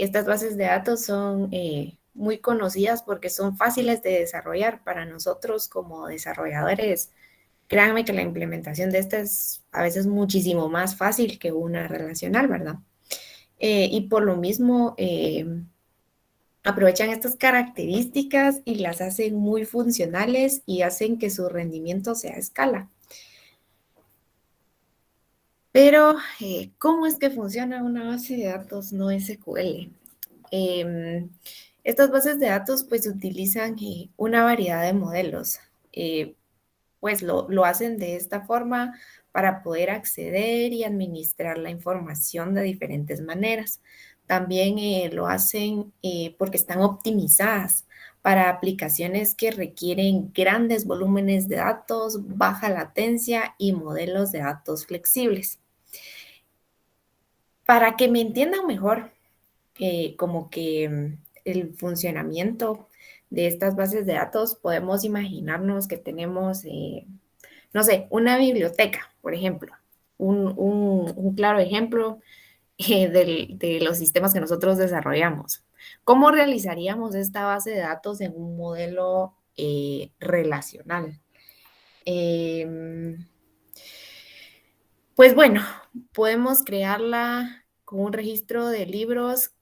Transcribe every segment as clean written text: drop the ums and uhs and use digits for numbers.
Estas bases de datos son muy conocidas porque son fáciles de desarrollar para nosotros como desarrolladores. Créanme que la implementación de esta es a veces muchísimo más fácil que una relacional, ¿verdad? Y por lo mismo, aprovechan estas características y las hacen muy funcionales y hacen que su rendimiento sea a escala. Pero, ¿cómo es que funciona una base de datos no SQL? Estas bases de datos pues utilizan una variedad de modelos. Pues lo hacen de esta forma para poder acceder y administrar la información de diferentes maneras. También lo hacen porque están optimizadas para aplicaciones que requieren grandes volúmenes de datos, baja latencia y modelos de datos flexibles. Para que me entiendan mejor, como que el funcionamiento de estas bases de datos, podemos imaginarnos que tenemos no sé, una biblioteca, por ejemplo, un claro ejemplo de los sistemas que nosotros desarrollamos. ¿Cómo realizaríamos esta base de datos en un modelo relacional? Eh, pues bueno, podemos crearla con un registro de libros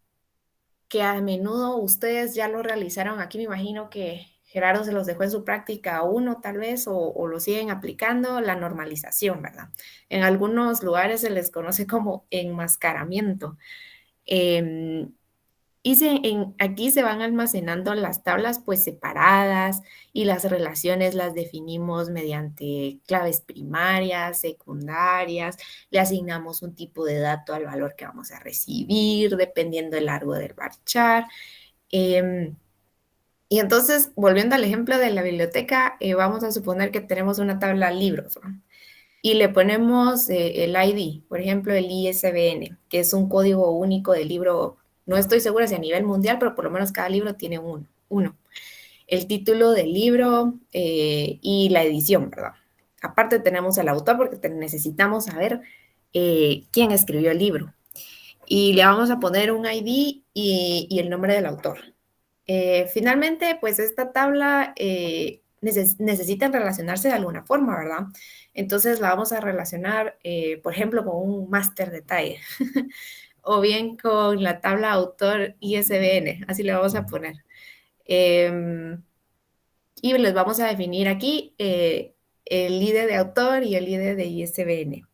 que a menudo ustedes ya lo realizaron. Aquí me imagino que Gerardo se los dejó en su práctica uno tal vez o lo siguen aplicando, la normalización, ¿verdad? En algunos lugares se les conoce como enmascaramiento. Eh, aquí se van almacenando las tablas pues separadas y las relaciones las definimos mediante claves primarias, secundarias, le asignamos un tipo de dato al valor que vamos a recibir dependiendo del largo del varchar. Eh, y entonces, volviendo al ejemplo de la biblioteca, vamos a suponer que tenemos una tabla libros, ¿no? Y le ponemos el ID, por ejemplo, el ISBN, que es un código único del libro. No estoy segura si a nivel mundial, pero por lo menos cada libro tiene uno. El título del libro y la edición, ¿verdad? Aparte tenemos al autor porque necesitamos saber quién escribió el libro. Y le vamos a poner un ID y el nombre del autor. Finalmente, pues esta tabla necesita relacionarse de alguna forma, ¿verdad? Entonces la vamos a relacionar, por ejemplo, con un máster detalle o bien con la tabla autor ISBN, así le vamos a poner. Y les vamos a definir aquí el ID de autor y el ID de ISBN.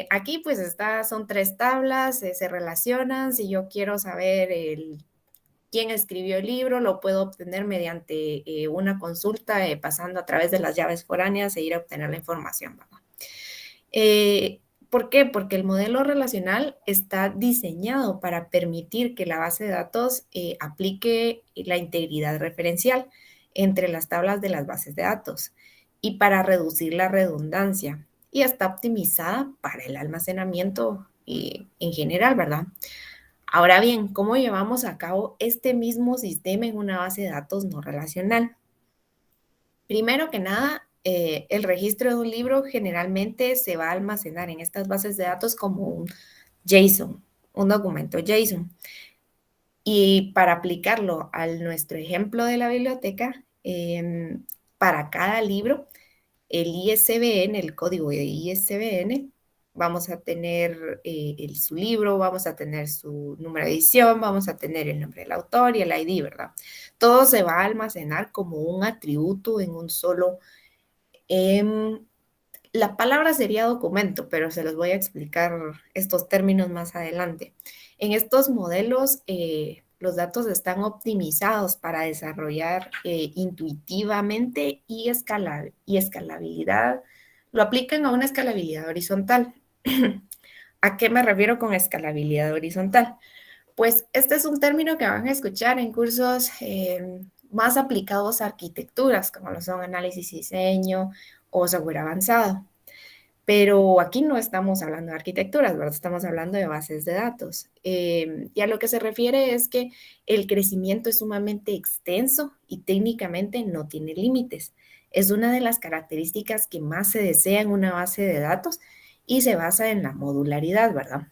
Aquí pues son tres tablas, se relacionan. Si yo quiero saber quién escribió el libro, lo puedo obtener mediante una consulta, pasando a través de las llaves foráneas e ir a obtener la información, ¿verdad? ¿Por qué? Porque el modelo relacional está diseñado para permitir que la base de datos aplique la integridad referencial entre las tablas de las bases de datos y para reducir la redundancia, y está optimizada para el almacenamiento en general, ¿verdad? Ahora bien, ¿cómo llevamos a cabo este mismo sistema en una base de datos no relacional? Primero que nada, el registro de un libro generalmente se va a almacenar en estas bases de datos como un JSON, un documento JSON. Y para aplicarlo a nuestro ejemplo de la biblioteca, para cada libro, el ISBN, el código de ISBN, vamos a tener su libro, vamos a tener su número de edición, vamos a tener el nombre del autor y el ID, ¿verdad? Todo se va a almacenar como un atributo en un solo. La palabra sería documento, pero se los voy a explicar estos términos más adelante. En estos modelos, los datos están optimizados para desarrollar intuitivamente y escalabilidad. Lo aplican a una escalabilidad horizontal. ¿A qué me refiero con escalabilidad horizontal? Pues este es un término que van a escuchar en cursos más aplicados a arquitecturas, como lo son análisis y diseño o software avanzado. Pero aquí no estamos hablando de arquitecturas, ¿verdad? Estamos hablando de bases de datos. Y a lo que se refiere es que el crecimiento es sumamente extenso y técnicamente no tiene límites. Es una de las características que más se desea en una base de datos y se basa en la modularidad, ¿verdad?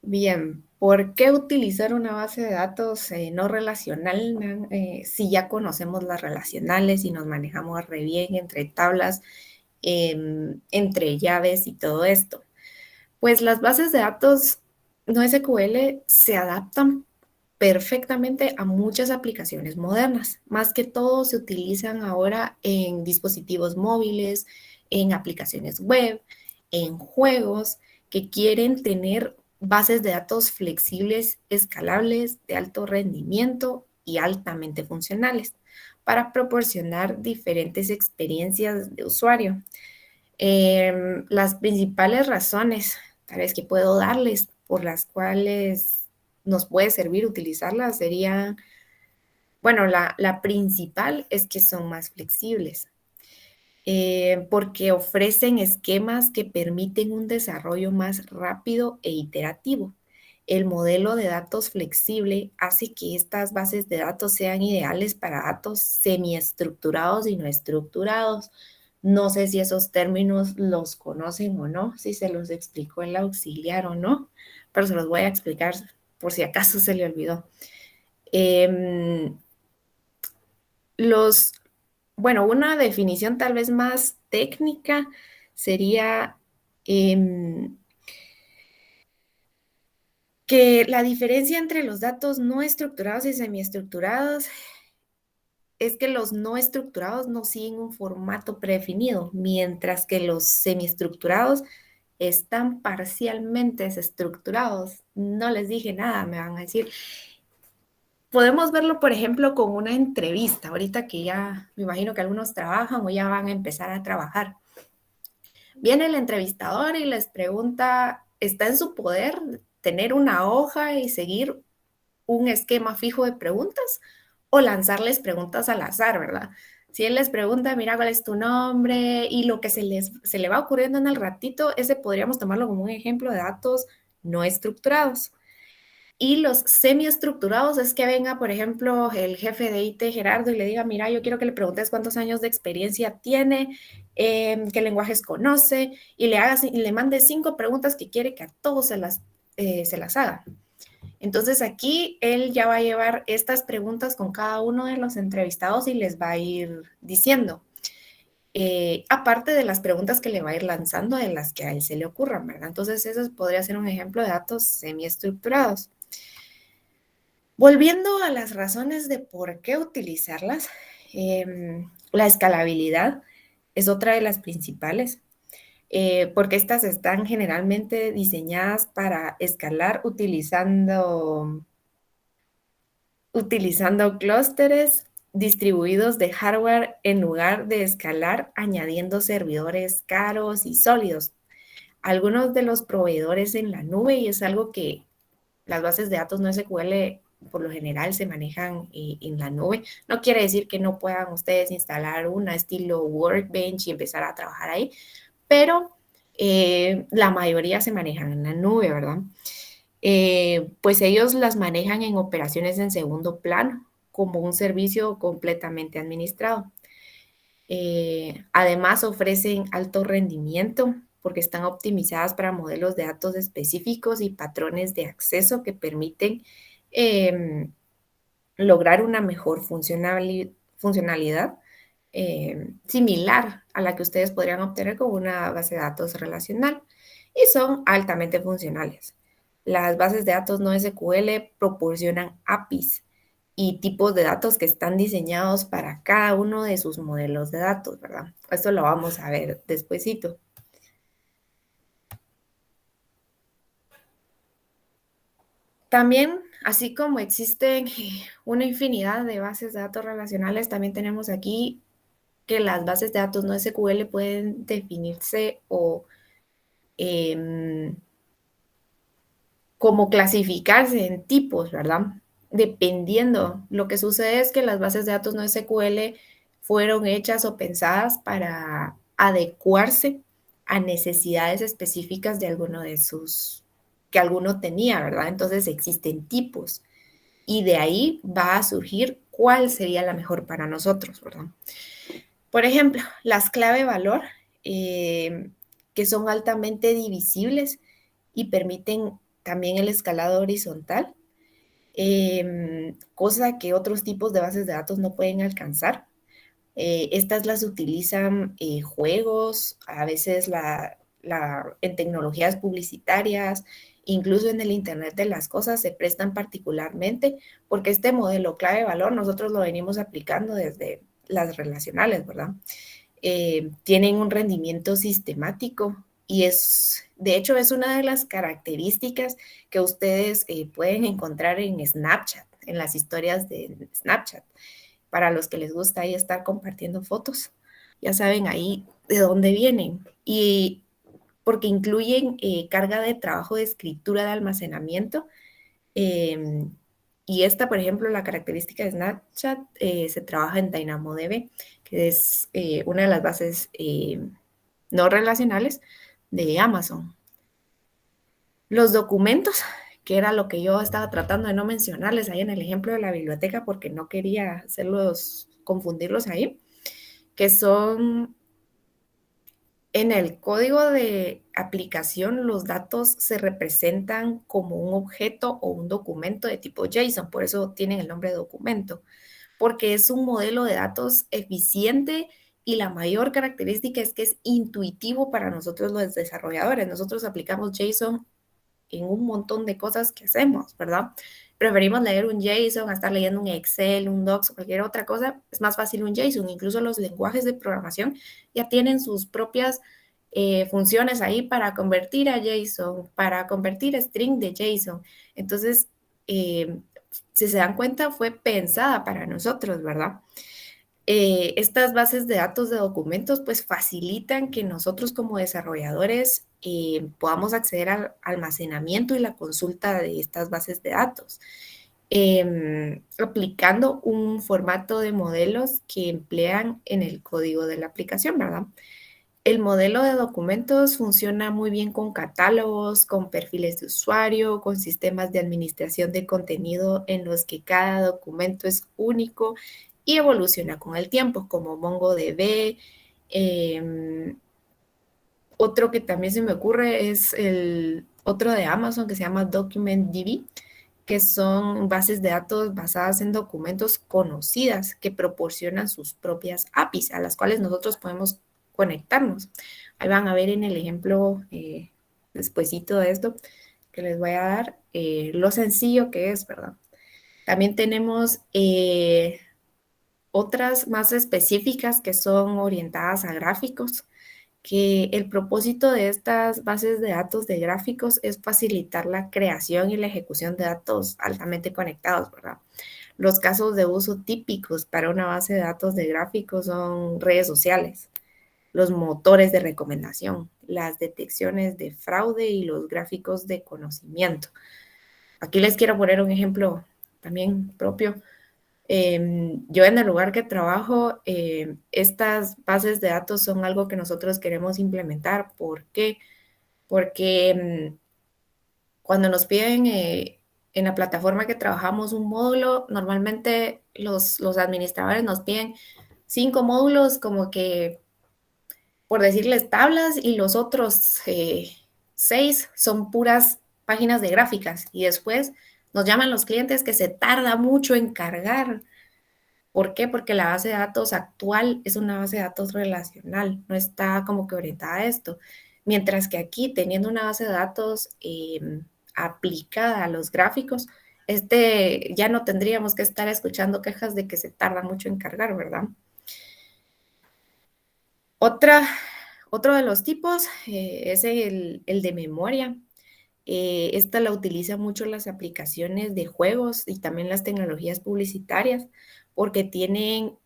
Bien, ¿por qué utilizar una base de datos no relacional si ya conocemos las relacionales y nos manejamos re bien entre tablas, entre llaves y todo esto? Pues las bases de datos no SQL se adaptan perfectamente a muchas aplicaciones modernas. Más que todo se utilizan ahora en dispositivos móviles, en aplicaciones web, en juegos que quieren tener bases de datos flexibles, escalables, de alto rendimiento y altamente funcionales para proporcionar diferentes experiencias de usuario. Las principales razones, tal vez que puedo darles, por las cuales nos puede servir utilizarlas serían, bueno, la principal es que son más flexibles, porque ofrecen esquemas que permiten un desarrollo más rápido e iterativo. El modelo de datos flexible hace que estas bases de datos sean ideales para datos semiestructurados y no estructurados. No sé si esos términos los conocen o no, si se los explicó el auxiliar o no, pero se los voy a explicar por si acaso se le olvidó. Em, los, bueno, una definición tal vez más técnica sería em, que la diferencia entre los datos no estructurados y semiestructurados es que los no estructurados no siguen un formato predefinido, mientras que los semiestructurados están parcialmente estructurados. No les dije nada, me van a decir. Podemos verlo, por ejemplo, con una entrevista, ahorita que ya me imagino que algunos trabajan o ya van a empezar a trabajar. Viene el entrevistador y les pregunta, ¿está en su poder tener una hoja y seguir un esquema fijo de preguntas o lanzarles preguntas al azar, ¿verdad? Si él les pregunta, mira, ¿cuál es tu nombre? Y lo que se le va ocurriendo en el ratito, ese podríamos tomarlo como un ejemplo de datos no estructurados. Y los semiestructurados es que venga, por ejemplo, el jefe de IT, Gerardo, y le diga, mira, yo quiero que le preguntes cuántos años de experiencia tiene, qué lenguajes conoce, y y le mande 5 preguntas que quiere que a todos se las haga. Entonces aquí él ya va a llevar estas preguntas con cada uno de los entrevistados y les va a ir diciendo, aparte de las preguntas que le va a ir lanzando de las que a él se le ocurran, ¿verdad? Entonces eso podría ser un ejemplo de datos semiestructurados. Volviendo a las razones de por qué utilizarlas, la escalabilidad es otra de las principales, porque estas están generalmente diseñadas para escalar utilizando clústeres distribuidos de hardware en lugar de escalar añadiendo servidores caros y sólidos. Algunos de los proveedores en la nube, y es algo que las bases de datos no SQL por lo general se manejan en la nube. No quiere decir que no puedan ustedes instalar una estilo Workbench y empezar a trabajar ahí, pero la mayoría se manejan en la nube, ¿verdad? Pues ellos las manejan en operaciones en segundo plano, como un servicio completamente administrado. Además, ofrecen alto rendimiento porque están optimizadas para modelos de datos específicos y patrones de acceso que permiten lograr una mejor funcionalidad similar a la que ustedes podrían obtener con una base de datos relacional y son altamente funcionales. Las bases de datos no SQL proporcionan APIs y tipos de datos que están diseñados para cada uno de sus modelos de datos, ¿verdad? Esto lo vamos a ver despuesito. También, así como existen una infinidad de bases de datos relacionales, también tenemos aquí que las bases de datos no SQL pueden definirse o eh, como clasificarse en tipos, ¿verdad? Dependiendo, lo que sucede es que las bases de datos no SQL fueron hechas o pensadas para adecuarse a necesidades específicas de alguno de sus, que alguno tenía, ¿verdad? Entonces existen tipos y de ahí va a surgir cuál sería la mejor para nosotros, ¿verdad? Por ejemplo, las clave valor, que son altamente divisibles y permiten también el escalado horizontal, cosa que otros tipos de bases de datos no pueden alcanzar. Estas las utilizan juegos, a veces en tecnologías publicitarias, incluso en el Internet de las cosas se prestan particularmente, porque este modelo clave de valor nosotros lo venimos aplicando desde las relacionales, ¿verdad? Tienen un rendimiento sistemático y de hecho, es una de las características que ustedes pueden encontrar en Snapchat, en las historias de Snapchat. Para los que les gusta ahí estar compartiendo fotos, ya saben ahí de dónde vienen. Y porque incluyen carga de trabajo de escritura de almacenamiento. Eh, y esta, por ejemplo, la característica de Snapchat se trabaja en DynamoDB, que es una de las bases no relacionales de Amazon. Los documentos, que era lo que yo estaba tratando de no mencionarles ahí en el ejemplo de la biblioteca, porque no quería confundirlos ahí, que son en el código de aplicación, los datos se representan como un objeto o un documento de tipo JSON, por eso tienen el nombre de documento, porque es un modelo de datos eficiente y la mayor característica es que es intuitivo para nosotros los desarrolladores. Nosotros aplicamos JSON en un montón de cosas que hacemos, ¿verdad? Preferimos leer un JSON a estar leyendo un Excel, un Docs o cualquier otra cosa. Es más fácil un JSON. Incluso los lenguajes de programación ya tienen sus propias funciones ahí para convertir a JSON, para convertir a string de JSON. Entonces, si se dan cuenta, fue pensada para nosotros, ¿verdad? Estas bases de datos de documentos pues facilitan que nosotros como desarrolladores podamos acceder al almacenamiento y la consulta de estas bases de datos, aplicando un formato de modelos que emplean en el código de la aplicación, ¿verdad? El modelo de documentos funciona muy bien con catálogos, con perfiles de usuario, con sistemas de administración de contenido en los que cada documento es único y evoluciona con el tiempo, como MongoDB. Otro que también se me ocurre es el otro de Amazon que se llama DocumentDB, que son bases de datos basadas en documentos conocidas que proporcionan sus propias APIs a las cuales nosotros podemos conectarnos. Ahí van a ver en el ejemplo despuesito de esto que les voy a dar lo sencillo que es, ¿verdad? También tenemos otras más específicas que son orientadas a gráficos, que el propósito de estas bases de datos de gráficos es facilitar la creación y la ejecución de datos altamente conectados, ¿verdad? Los casos de uso típicos para una base de datos de gráficos son redes sociales, los motores de recomendación, las detecciones de fraude y los gráficos de conocimiento. Aquí les quiero poner un ejemplo también propio. Yo en el lugar que trabajo, estas bases de datos son algo que nosotros queremos implementar. ¿Por qué? Porque cuando nos piden en la plataforma que trabajamos un módulo, normalmente los administradores nos piden 5 módulos como que, por decirles, tablas y los otros 6 son puras páginas de gráficas y después nos llaman los clientes que se tarda mucho en cargar. ¿Por qué? Porque la base de datos actual es una base de datos relacional, no está como que orientada a esto. Mientras que aquí, teniendo una base de datos aplicada a los gráficos, ya no tendríamos que estar escuchando quejas de que se tarda mucho en cargar, ¿verdad? Otro de los tipos es el de memoria. Esta la utilizan mucho las aplicaciones de juegos y también las tecnologías publicitarias porque tienen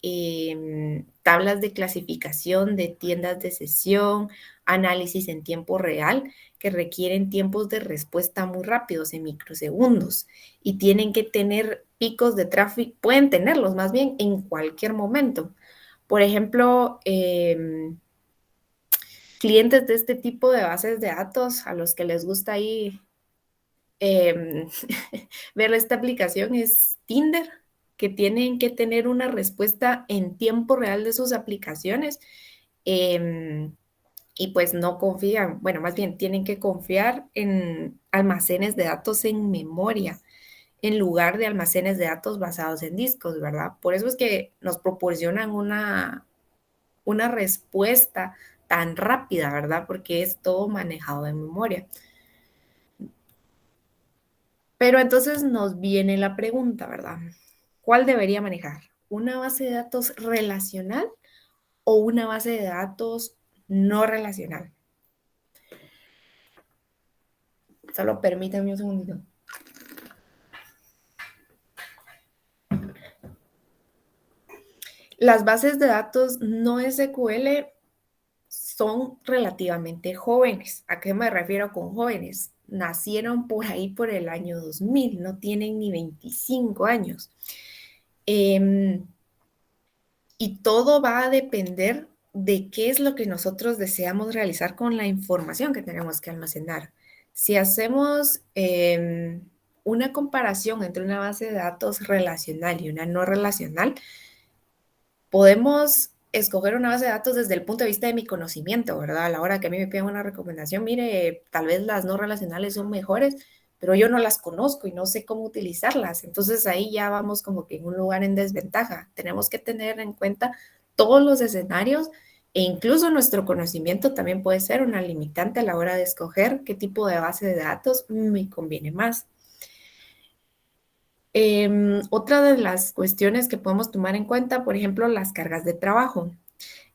tablas de clasificación de tiendas de sesión, análisis en tiempo real que requieren tiempos de respuesta muy rápidos en microsegundos y tienen que tener picos de tráfico, pueden tenerlos más bien en cualquier momento. Por ejemplo, clientes de este tipo de bases de datos a los que les gusta ahí eh, ver esta aplicación es Tinder, que tienen que tener una respuesta en tiempo real de sus aplicaciones. Eh, y pues no confían, bueno, más bien tienen que confiar en almacenes de datos en memoria en lugar de almacenes de datos basados en discos, ¿verdad? Por eso es que nos proporcionan una respuesta tan rápida, ¿verdad? Porque es todo manejado en memoria. Pero entonces nos viene la pregunta, ¿verdad? ¿Cuál debería manejar? ¿Una base de datos relacional o una base de datos no relacional? Solo permítanme un segundito. Las bases de datos no SQL son relativamente jóvenes. ¿A qué me refiero con jóvenes? Nacieron por ahí por el año 2000, no tienen ni 25 años. Y todo va a depender de qué es lo que nosotros deseamos realizar con la información que tenemos que almacenar. Si hacemos una comparación entre una base de datos relacional y una no relacional, podemos escoger una base de datos desde el punto de vista de mi conocimiento, ¿verdad? A la hora que a mí me piden una recomendación, mire, tal vez las no relacionales son mejores, pero yo no las conozco y no sé cómo utilizarlas. Entonces ahí ya vamos como que en un lugar en desventaja. Tenemos que tener en cuenta todos los escenarios e incluso nuestro conocimiento también puede ser una limitante a la hora de escoger qué tipo de base de datos me conviene más. Otra de las cuestiones que podemos tomar en cuenta, por ejemplo, las cargas de trabajo.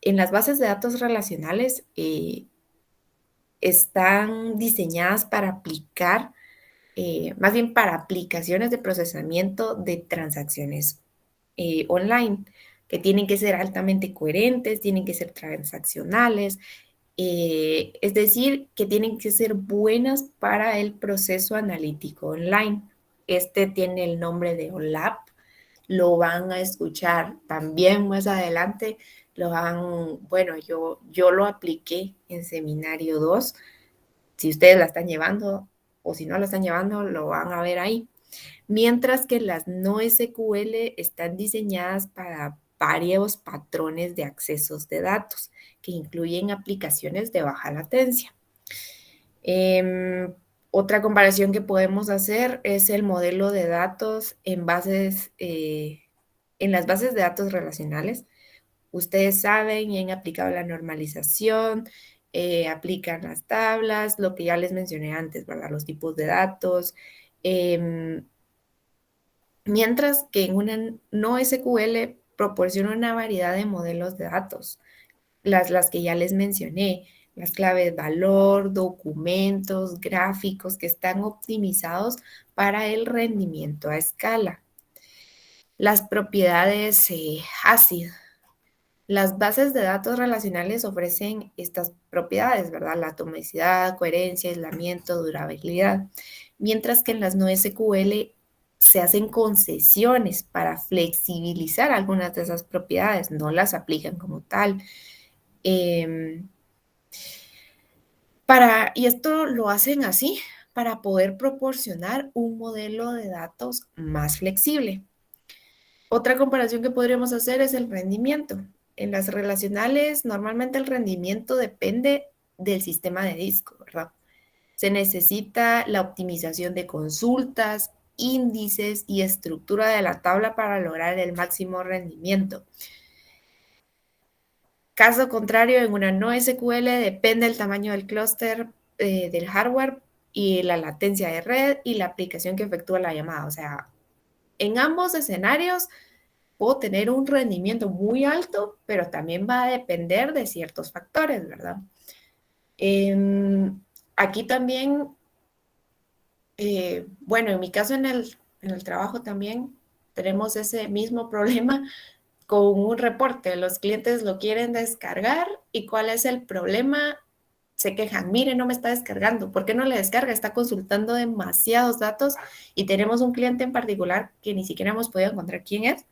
En las bases de datos relacionales están diseñadas para aplicar, más bien para aplicaciones de procesamiento de transacciones online, que tienen que ser altamente coherentes, tienen que ser transaccionales, es decir, que tienen que ser buenas para el proceso analítico online. Este tiene el nombre de OLAP, lo van a escuchar también más adelante, bueno, yo lo apliqué en seminario 2. Si ustedes la están llevando o si no la están llevando, lo van a ver ahí. Mientras que las no SQL están diseñadas para varios patrones de accesos de datos, que incluyen aplicaciones de baja latencia. Otra comparación que podemos hacer es el modelo de datos en las bases de datos relacionales. Ustedes saben y han aplicado la normalización, aplican las tablas, lo que ya les mencioné antes, ¿verdad? Los tipos de datos. Mientras que en una no SQL proporciona una variedad de modelos de datos, las que ya les mencioné, las claves valor, documentos, gráficos que están optimizados para el rendimiento a escala. Las propiedades ACID. Las bases de datos relacionales ofrecen estas propiedades, ¿verdad? La atomicidad, coherencia, aislamiento, durabilidad. Mientras que en las no SQL se hacen concesiones para flexibilizar algunas de esas propiedades, no las aplican como tal. Y esto lo hacen así para poder proporcionar un modelo de datos más flexible. Otra comparación que podríamos hacer es el rendimiento. En las relacionales, normalmente el rendimiento depende del sistema de disco, ¿verdad? Se necesita la optimización de consultas, índices y estructura de la tabla para lograr el máximo rendimiento. Caso contrario, en una no SQL depende el tamaño del clúster del hardware y la latencia de red y la aplicación que efectúa la llamada. O sea, en ambos escenarios puedo tener un rendimiento muy alto, pero también va a depender de ciertos factores, ¿verdad? Aquí también, bueno, en mi caso en el trabajo también tenemos ese mismo problema con un reporte. Los clientes lo quieren descargar y ¿cuál es el problema? Se quejan, mire, no me está descargando. ¿Por qué no le descarga? Está consultando demasiados datos y tenemos un cliente en particular que ni siquiera hemos podido encontrar quién es,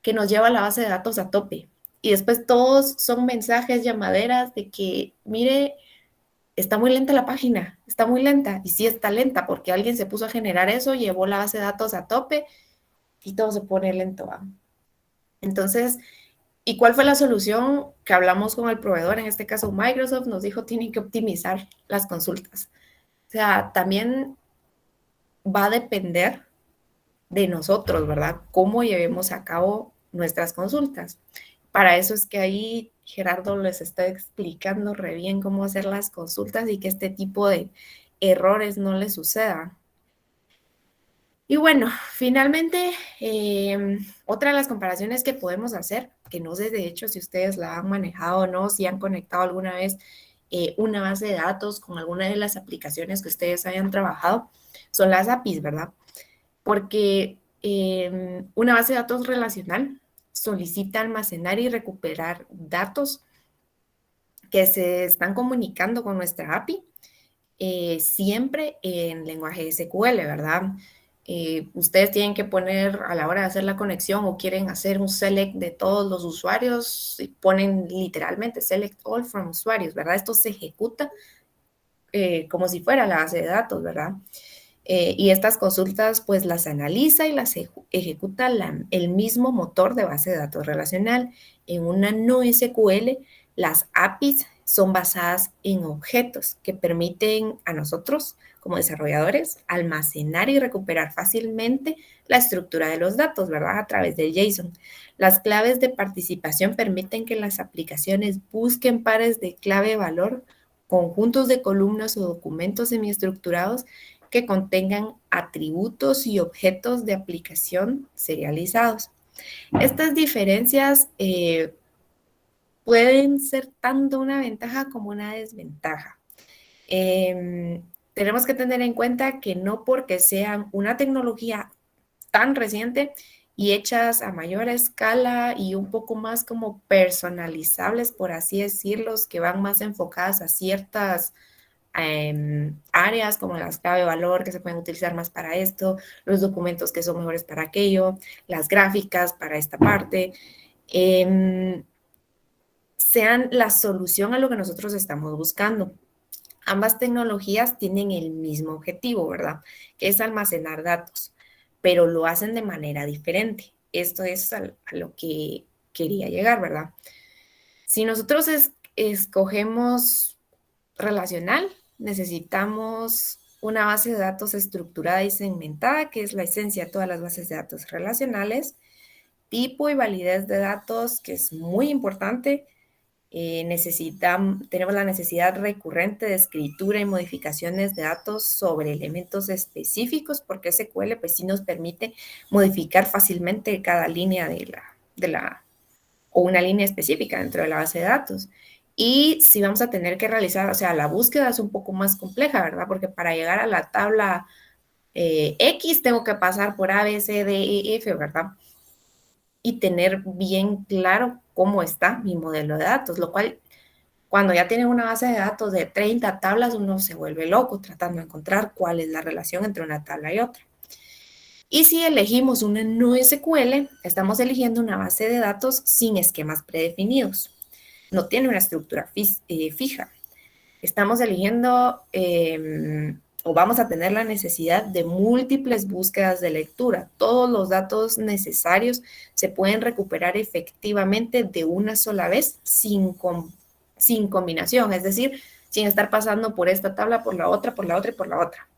que nos lleva la base de datos a tope. Y después todos son mensajes, llamaderas de que, mire, está muy lenta la página, está muy lenta. Y sí está lenta porque alguien se puso a generar eso, llevó la base de datos a tope y todo se pone lento. ¿Va? Entonces, ¿Y cuál fue la solución que hablamos con el proveedor? En este caso, Microsoft nos dijo, tienen que optimizar las consultas. O sea, también va a depender de nosotros, ¿verdad? Cómo llevemos a cabo nuestras consultas. Para eso es que ahí Gerardo les está explicando re bien cómo hacer las consultas y que este tipo de errores no les sucedan. Y bueno, finalmente, otra de las comparaciones que podemos hacer, que no sé de hecho si ustedes la han manejado o no, si han conectado alguna vez una base de datos con alguna de las aplicaciones que ustedes hayan trabajado, son las APIs, ¿verdad? Porque una base de datos relacional solicita almacenar y recuperar datos que se están comunicando con nuestra API, siempre en lenguaje SQL, ¿verdad? Ustedes tienen que poner a la hora de hacer la conexión o quieren hacer un select de todos los usuarios, y ponen literalmente select all from usuarios, ¿verdad? Esto se ejecuta como si fuera la base de datos, ¿verdad? Y estas consultas pues las analiza y las ejecuta el mismo motor de base de datos relacional. En una NoSQL, las APIs son basadas en objetos que permiten a nosotros como desarrolladores almacenar y recuperar fácilmente la estructura de los datos, ¿verdad? A través del JSON. Las claves de participación permiten que las aplicaciones busquen pares de clave-valor, conjuntos de columnas o documentos semiestructurados que contengan atributos y objetos de aplicación serializados. Estas diferencias pueden ser tanto una ventaja como una desventaja. Tenemos que tener en cuenta que no porque sean una tecnología tan reciente y hechas a mayor escala y un poco más como personalizables, por así decirlo, que van más enfocadas a ciertas áreas como las clave de valor que se pueden utilizar más para esto, los documentos que son mejores para aquello, las gráficas para esta parte, sean la solución a lo que nosotros estamos buscando. Ambas tecnologías tienen el mismo objetivo, ¿verdad? Que es almacenar datos, pero lo hacen de manera diferente. Esto es a lo que quería llegar, ¿verdad? Si nosotros escogemos relacional, necesitamos una base de datos estructurada y segmentada, que es la esencia de todas las bases de datos relacionales, tipo y validez de datos, que es muy importante. Tenemos la necesidad recurrente de escritura y modificaciones de datos sobre elementos específicos, porque SQL pues sí nos permite modificar fácilmente cada línea o una línea específica dentro de la base de datos. Y si vamos a tener que realizar, o sea, la búsqueda es un poco más compleja, ¿verdad? Porque para llegar a la tabla X tengo que pasar por A, B, C, D, E, F, ¿verdad? Y tener bien claro cómo está mi modelo de datos, lo cual cuando ya tienen una base de datos de 30 tablas, uno se vuelve loco tratando de encontrar cuál es la relación entre una tabla y otra. Y si elegimos una NoSQL, estamos eligiendo una base de datos sin esquemas predefinidos. No tiene una estructura fija. Estamos eligiendo o vamos a tener la necesidad de múltiples búsquedas de lectura. Todos los datos necesarios se pueden recuperar efectivamente de una sola vez sin combinación, es decir, sin estar pasando por esta tabla, por la otra, por la otra y por la otra.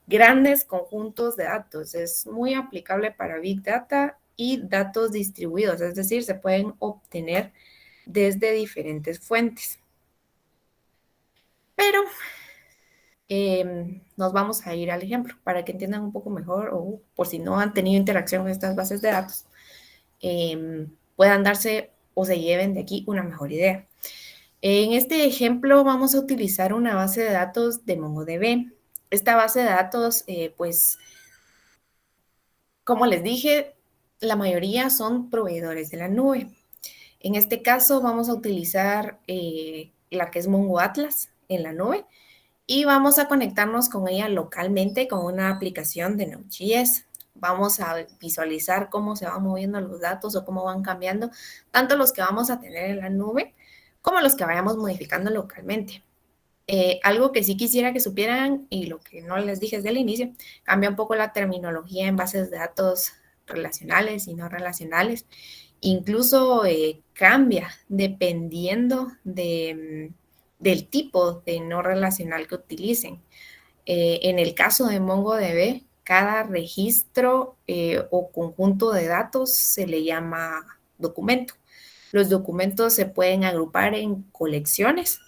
Grandes conjuntos de datos. Es muy aplicable para Big Data y datos distribuidos, es decir, se pueden obtener desde diferentes fuentes. Pero nos vamos a ir al ejemplo para que entiendan un poco mejor o por si no han tenido interacción con estas bases de datos, puedan darse o se lleven de aquí una mejor idea. En este ejemplo vamos a utilizar una base de datos de MongoDB. Esta base de datos, pues, como les dije, la mayoría son proveedores de la nube. En este caso vamos a utilizar la que es Mongo Atlas en la nube y vamos a conectarnos con ella localmente con una aplicación de Node.js. Vamos a visualizar cómo se van moviendo los datos o cómo van cambiando, tanto los que vamos a tener en la nube como los que vayamos modificando localmente. Algo que sí quisiera que supieran y lo que no les dije desde el inicio, cambia un poco la terminología en bases de datos relacionales y no relacionales. Incluso cambia dependiendo del tipo de no relacional que utilicen. En el caso de MongoDB, cada registro o conjunto de datos se le llama documento. Los documentos se pueden agrupar en colecciones,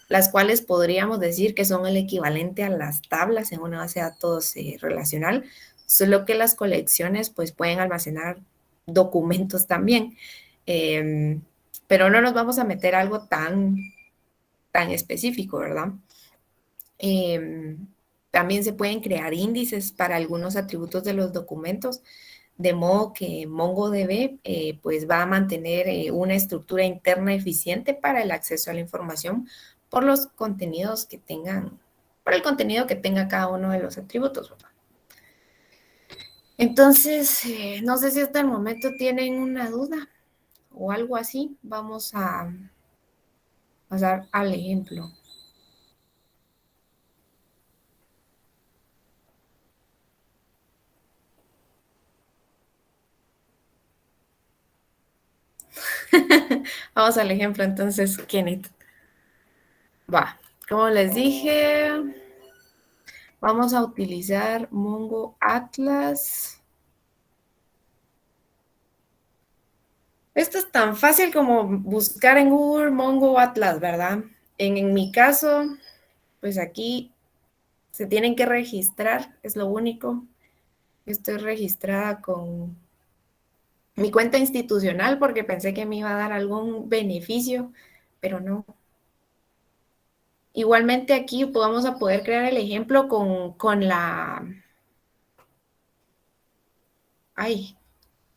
las cuales podríamos decir que son el equivalente a las tablas en una base de datos relacional, solo que las colecciones pues pueden almacenar documentos también. Eh, pero no nos vamos a meter a algo tan específico, ¿verdad? Eh, También se pueden crear índices para algunos atributos de los documentos, de modo que MongoDB pues va a mantener una estructura interna eficiente para el acceso a la información por los contenidos que tengan, por el contenido que tenga cada uno de los atributos. Entonces, no sé si hasta el momento tienen una duda o algo así. Vamos a pasar al ejemplo. Vamos al ejemplo entonces, Kenneth. Va, como les dije, vamos a utilizar Mongo Atlas. Esto es tan fácil como buscar en Google Mongo Atlas, ¿verdad? En mi caso, pues aquí se tienen que registrar, es lo único. Estoy registrada con mi cuenta institucional porque pensé que me iba a dar algún beneficio, pero no. Igualmente aquí vamos a poder crear el ejemplo ay,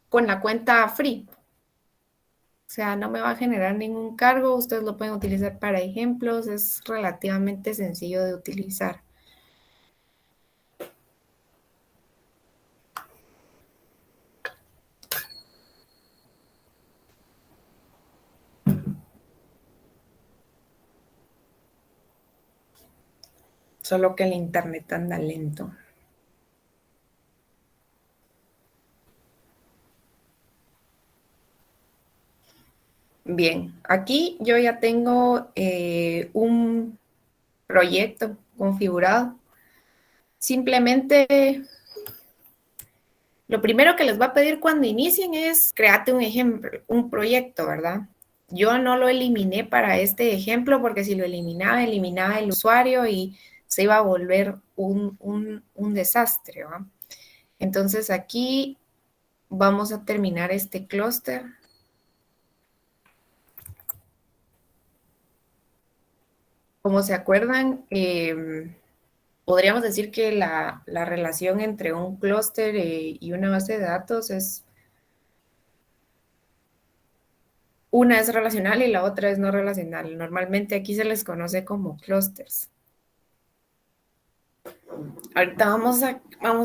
con la cuenta free. O sea, no me va a generar ningún cargo, ustedes lo pueden utilizar para ejemplos, es relativamente sencillo de utilizar. Solo que el internet anda lento. Bien, aquí yo ya tengo un proyecto configurado. Simplemente lo primero que les va a pedir cuando inicien es créate un ejemplo, un proyecto, ¿verdad? Yo no lo eliminé para este ejemplo porque si lo eliminaba el usuario y se iba a volver un desastre, ¿va? Entonces aquí vamos a terminar este clúster. Como se acuerdan, podríamos decir que la relación entre un clúster y una base de datos es, una es relacional y la otra es no relacional. Normalmente aquí se les conoce como clústeres. Ahorita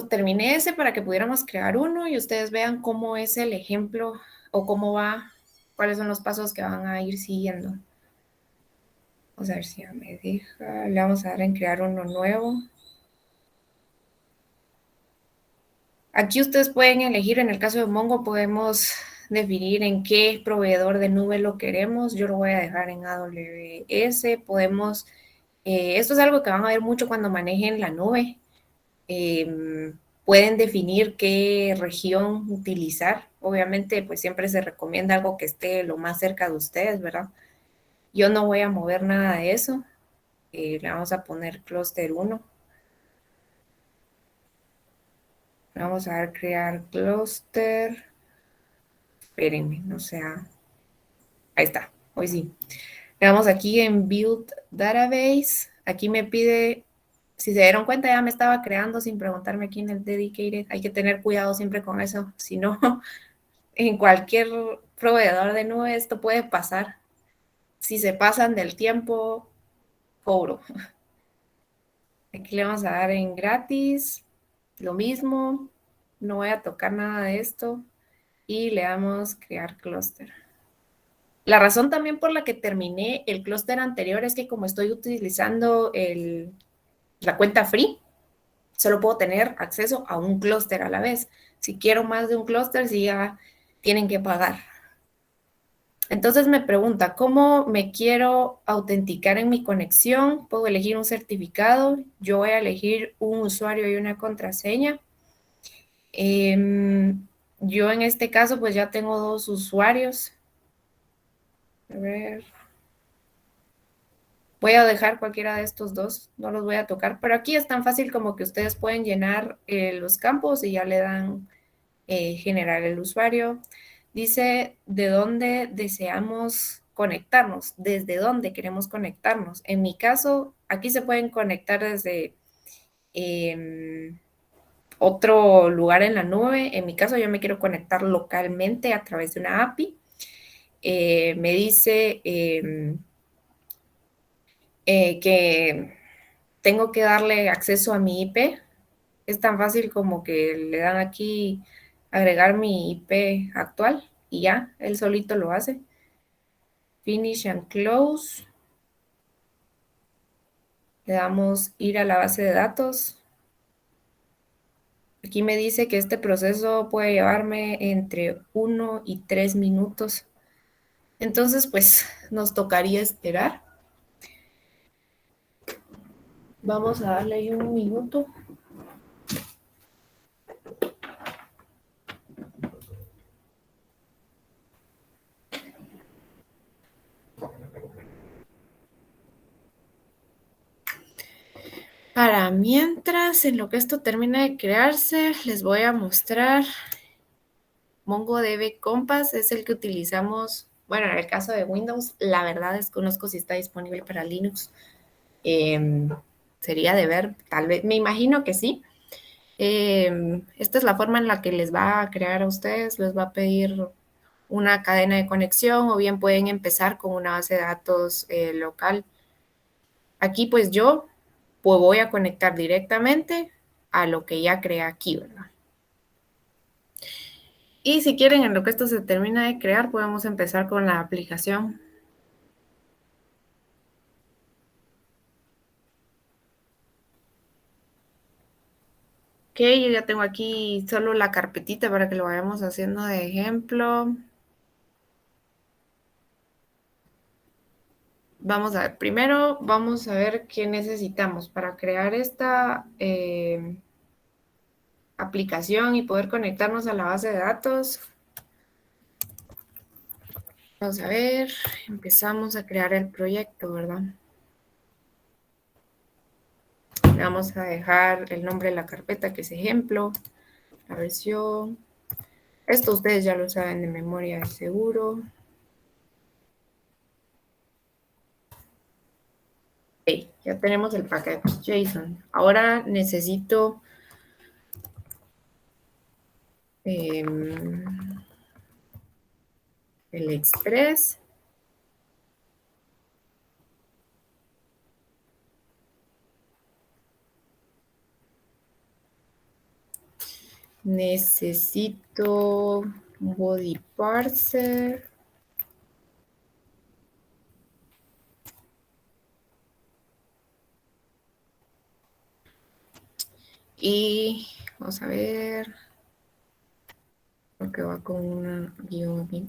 terminé ese para que pudiéramos crear uno y ustedes vean cómo es el ejemplo o cómo va, cuáles son los pasos que van a ir siguiendo. Vamos a ver si ya me deja. Le vamos a dar en crear uno nuevo. Aquí ustedes pueden elegir, en el caso de Mongo podemos definir en qué proveedor de nube lo queremos. Yo lo voy a dejar en AWS. Podemos, esto es algo que van a ver mucho cuando manejen la nube. Pueden definir qué región utilizar. Obviamente, pues siempre se recomienda algo que esté lo más cerca de ustedes, ¿verdad? Yo no voy a mover nada de eso. Le vamos a poner clúster 1. Vamos a dar crear clúster. Espérenme, no sea. Ahí está, hoy sí. Le damos aquí en Build Database. Aquí me pide, si se dieron cuenta, ya me estaba creando sin preguntarme aquí en el Dedicated. Hay que tener cuidado siempre con eso. Si no, en cualquier proveedor de nube esto puede pasar. Si se pasan del tiempo, cobro. Aquí le vamos a dar en gratis. Lo mismo. No voy a tocar nada de esto. Y le damos crear clúster. La razón también por la que terminé el clúster anterior es que como estoy utilizando la cuenta free, solo puedo tener acceso a un clúster a la vez. Si quiero más de un clúster, sí ya tienen que pagar. Entonces me pregunta, ¿cómo me quiero autenticar en mi conexión? Puedo elegir un certificado. Yo voy a elegir un usuario y una contraseña. Yo en este caso pues ya tengo 2 usuarios. A ver, voy a dejar cualquiera de estos dos, no los voy a tocar, pero aquí es tan fácil como que ustedes pueden llenar los campos y ya le dan generar el usuario. Dice de dónde deseamos conectarnos, desde dónde queremos conectarnos. En mi caso, aquí se pueden conectar desde otro lugar en la nube. En mi caso, yo me quiero conectar localmente a través de una API. Me dice que tengo que darle acceso a mi IP. Es tan fácil como que le dan aquí agregar mi IP actual y ya, él solito lo hace. Finish and close. Le damos ir a la base de datos. Aquí me dice que este proceso puede llevarme entre 1 y 3 minutos. Entonces, pues nos tocaría esperar. Vamos a darle ahí 1 minuto. Para mientras, en lo que esto termina de crearse, les voy a mostrar MongoDB Compass, es el que utilizamos, bueno, en el caso de Windows, la verdad desconozco si está disponible para Linux. Eh, Sería de ver, tal vez, me imagino que sí. Esta es la forma en la que les va a crear a ustedes, les va a pedir una cadena de conexión o bien pueden empezar con una base de datos local. Aquí pues yo pues voy a conectar directamente a lo que ya creé aquí, ¿verdad? Y si quieren, en lo que esto se termina de crear, podemos empezar con la aplicación. Ok, yo ya tengo aquí solo la carpetita para que lo vayamos haciendo de ejemplo. Vamos a ver, primero vamos a ver qué necesitamos para crear esta aplicación y poder conectarnos a la base de datos. Vamos a ver, empezamos a crear el proyecto, ¿verdad? Le vamos a dejar el nombre de la carpeta, que es ejemplo, la versión. Esto ustedes ya lo saben de memoria, de seguro. Ok, ya tenemos el paquete JSON. Ahora necesito el Express. Necesito un body parser. Y vamos a ver. Porque va con una guión aquí.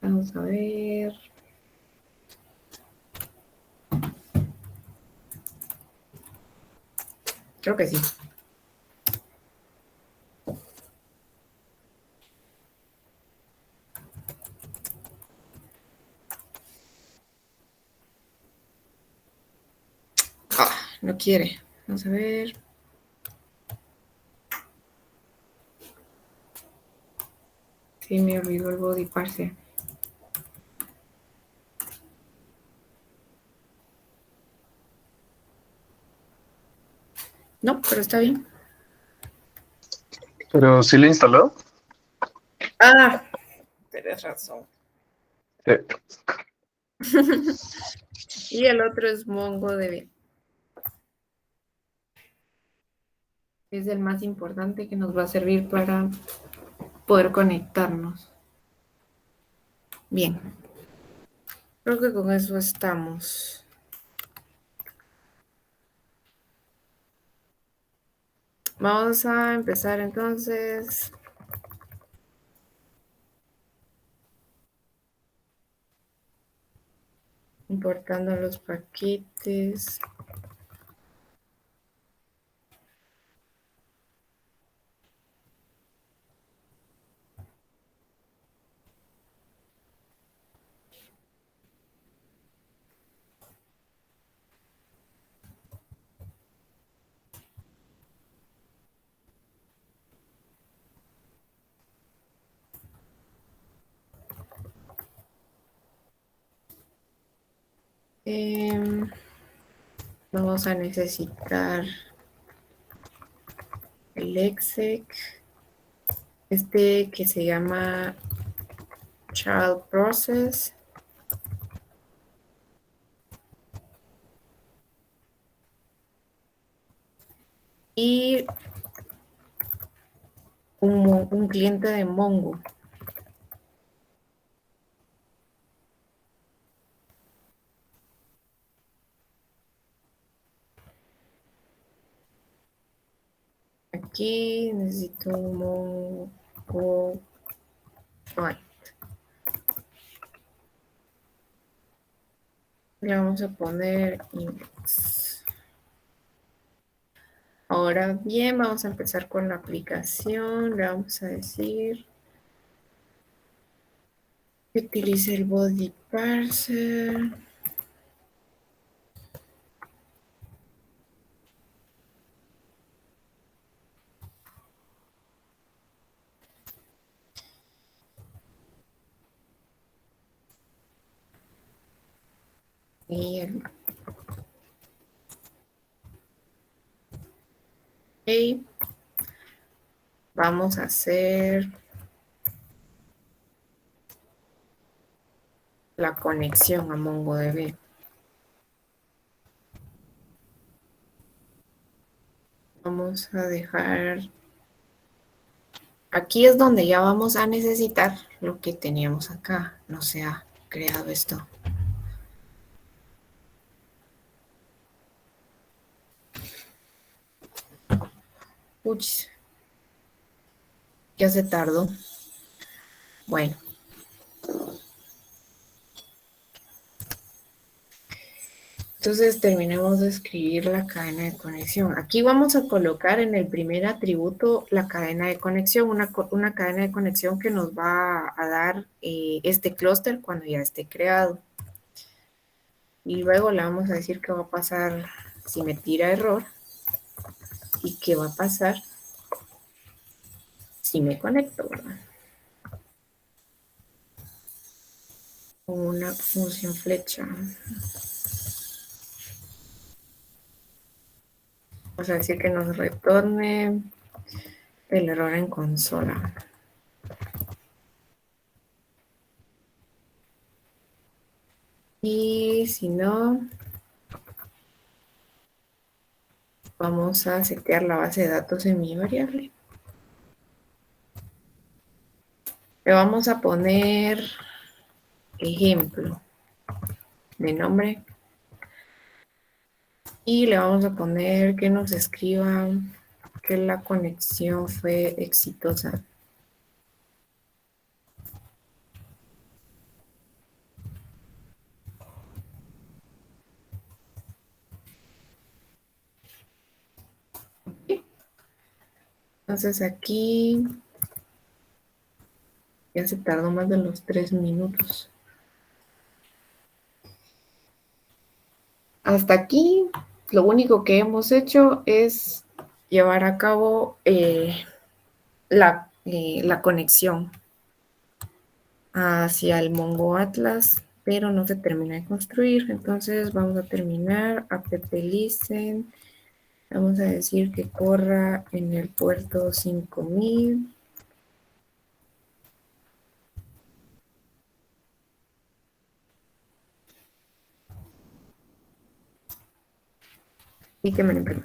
Vamos a ver. Creo que sí. Ah, no quiere. Vamos a ver. Sí, me olvidó el body parser. No, pero está bien. Pero sí lo instaló. Ah, tienes razón. Sí. Y el otro es MongoDB. Es el más importante que nos va a servir para poder conectarnos. Bien. Creo que con eso estamos. Vamos a empezar entonces importando los paquetes. Em, Vamos a necesitar el exec, este que se llama child process. Y un cliente de Mongo. Aquí necesito un Mongo. Right. Le vamos a poner index. Ahora bien, vamos a empezar con la aplicación. Le vamos a decir que utilice el body parser. Y el OK. Vamos a hacer la conexión a MongoDB. Vamos a dejar. Aquí es donde ya vamos a necesitar lo que teníamos acá. No se ha creado esto. Uy, ya se tardó. Bueno. Entonces terminemos de escribir la cadena de conexión. Aquí vamos a colocar en el primer atributo la cadena de conexión, una cadena de conexión que nos va a dar este clúster cuando ya esté creado. Y luego le vamos a decir qué va a pasar si me tira error y qué va a pasar si me conecto, ¿verdad? Con una función flecha. Vamos a decir que nos retorne el error en consola. Y si no, vamos a setear la base de datos en mi variable. Le vamos a poner ejemplo de nombre y le vamos a poner que nos escriba que la conexión fue exitosa. Entonces aquí ya se tardó más de los 3 minutos. Hasta aquí lo único que hemos hecho es llevar a cabo la conexión hacia el Mongo Atlas, pero no se termina de construir. Entonces vamos a terminar app listen. Vamos a decir que corra en el puerto 5000. Y que me lo imprima.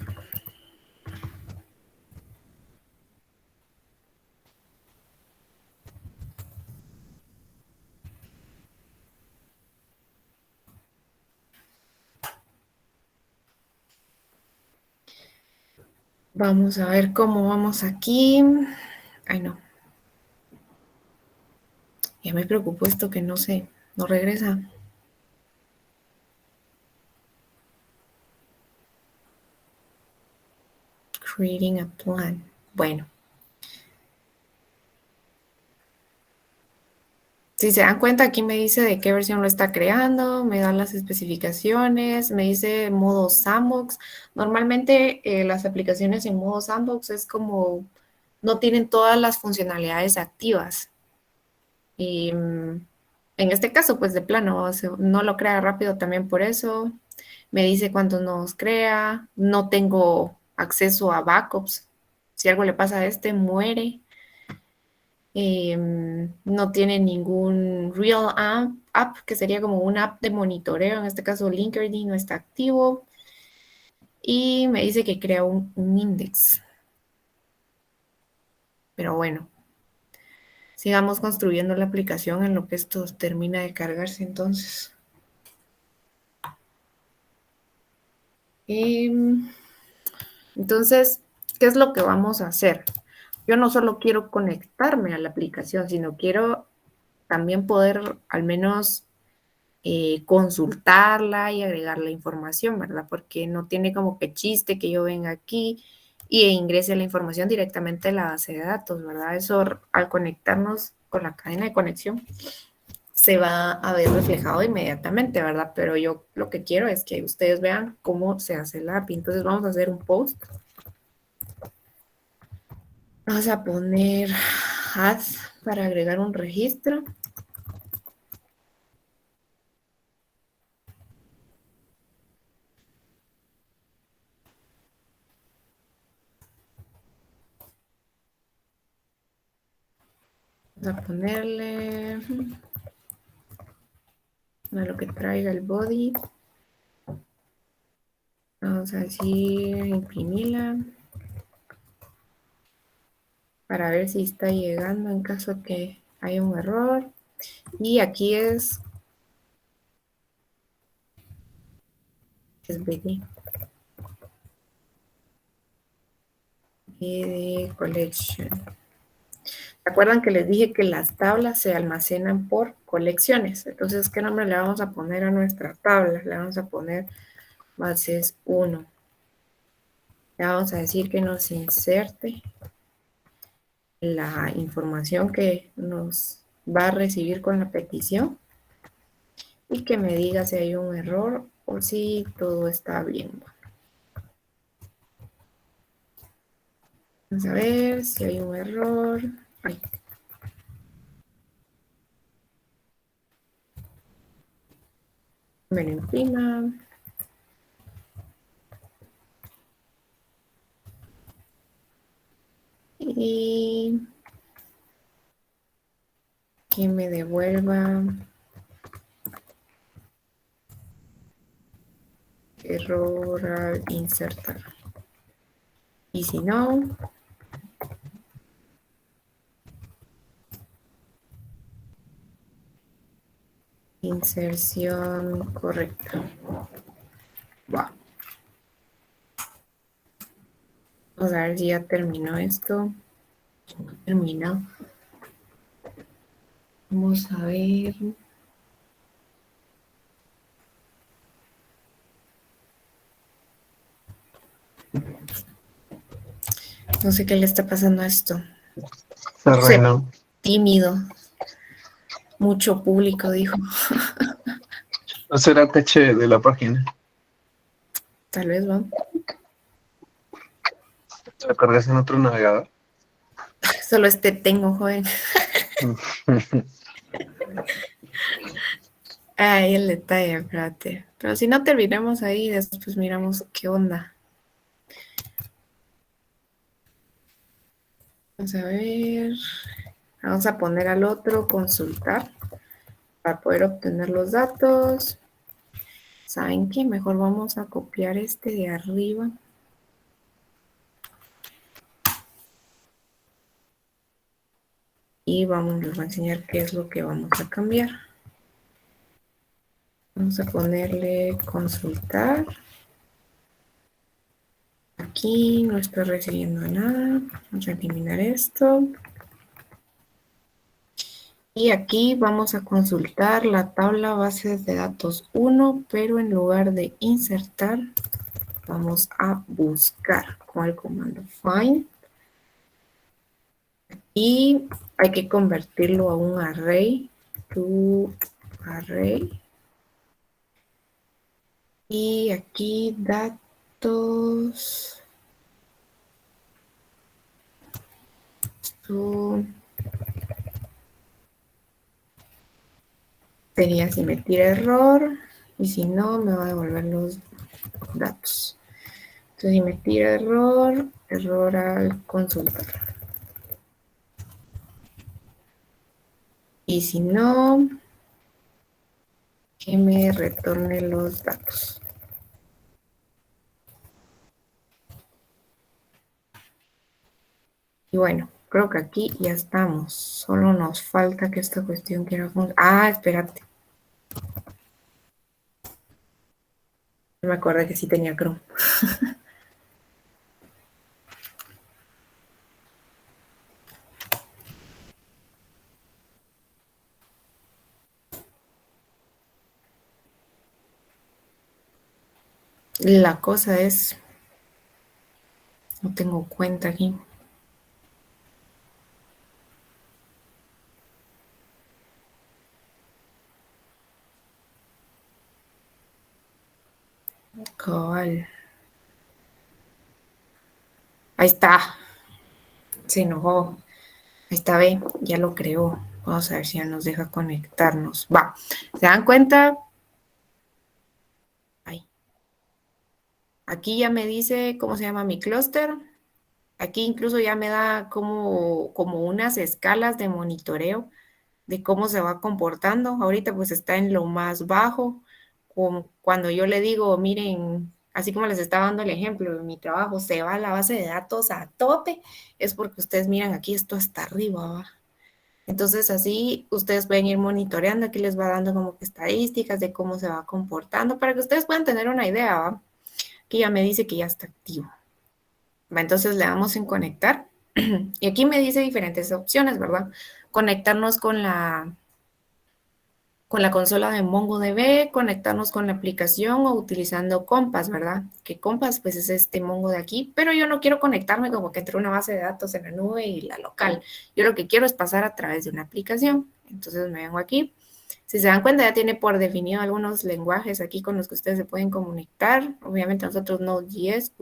Vamos a ver cómo vamos aquí. Ay, no. Ya me preocupó esto que no sé, no regresa. Creating a plan. Bueno. Si se dan cuenta, aquí me dice de qué versión lo está creando, me da las especificaciones, me dice modo sandbox. Normalmente las aplicaciones en modo sandbox es como no tienen todas las funcionalidades activas. Y en este caso, pues de plano, no lo crea rápido también por eso. Me dice cuántos nodos crea, no tengo acceso a backups. Si algo le pasa a este, muere. No tiene ningún Real app, que sería como una app de monitoreo. En este caso, Linkerd no está activo. Y me dice que crea un index. Pero bueno, sigamos construyendo la aplicación en lo que esto termina de cargarse entonces. Entonces, ¿qué es lo que vamos a hacer? Yo no solo quiero conectarme a la aplicación, sino quiero también poder al menos consultarla y agregar la información, ¿verdad? Porque no tiene como que chiste que yo venga aquí e ingrese la información directamente a la base de datos, ¿verdad? Eso al conectarnos con la cadena de conexión se va a ver reflejado inmediatamente, ¿verdad? Pero yo lo que quiero es que ustedes vean cómo se hace la API. Entonces vamos a hacer un post. Vamos a poner add para agregar un registro. Vamos a ponerle a lo que traiga el body. Vamos a decir imprimirla para ver si está llegando en caso que haya un error. Y aquí es BD. BD Collection. ¿Se acuerdan que les dije que las tablas se almacenan por colecciones? Entonces, ¿qué nombre le vamos a poner a nuestra tabla? Le vamos a poner bases 1. Le vamos a decir que nos inserte la información que nos va a recibir con la petición y que me diga si hay un error o si todo está bien. Vamos a ver si hay un error. Ay. Me lo imprima. Y que me devuelva error al insertar. Y si no, inserción correcta. Wow. Vamos a ver si ya terminó esto. Terminó. Vamos a ver. No sé qué le está pasando a esto. Se Se reinó. tímido. Mucho público, dijo. ¿No será caché de la página? Tal vez va. ¿La cargas en otro navegador? Solo este tengo, joven. Ahí el detalle, espérate. Pero si no terminamos ahí, después miramos qué onda. Vamos a ver. Vamos a poner al otro consultar para poder obtener los datos. ¿Saben qué? Mejor vamos a copiar este de arriba. Y les voy a enseñar qué es lo que vamos a cambiar. Vamos a ponerle consultar. aquí no estoy recibiendo nada. Vamos a eliminar esto. Y aquí vamos a consultar la tabla bases de datos 1, pero en lugar de insertar, vamos a buscar con el comando find. Y hay que convertirlo a un array, to array. Y aquí datos, to, sería si me tira error, y si no, me va a devolver los datos. Entonces, si me tira error, error al consultar. Y si no, que me retorne los datos. Y bueno, creo que aquí ya estamos. Solo nos falta que esta cuestión quiera funcionar. Ah, espérate. Me acordé que sí tenía Chrome. La cosa es, no tengo cuenta aquí. Cabal. Ahí está. Se enojó. Ahí está, ve, ya lo creó. Vamos a ver si ya nos deja conectarnos. Va. ¿Se dan cuenta? Ahí. Aquí ya me dice cómo se llama mi clúster. Aquí incluso ya me da como unas escalas de monitoreo de cómo se va comportando. Ahorita pues está en lo más bajo. Cuando yo le digo, miren, así como les estaba dando el ejemplo de mi trabajo, se va a la base de datos a tope, es porque ustedes miran aquí esto hasta arriba, ¿va? Entonces así ustedes pueden ir monitoreando, aquí les va dando como que estadísticas de cómo se va comportando para que ustedes puedan tener una idea, ¿va? Aquí ya me dice que ya está activo. ¿Va? Entonces le damos en conectar y aquí me dice diferentes opciones, ¿verdad? Conectarnos con la consola de MongoDB, conectarnos con la aplicación o utilizando Compass, ¿verdad? Que Compass pues es este Mongo de aquí, pero yo no quiero conectarme como que entre una base de datos en la nube y la local. Yo lo que quiero es pasar a través de una aplicación. Entonces me vengo aquí. Si se dan cuenta, ya tiene por definido algunos lenguajes aquí con los que ustedes se pueden comunicar. Obviamente nosotros Node.js,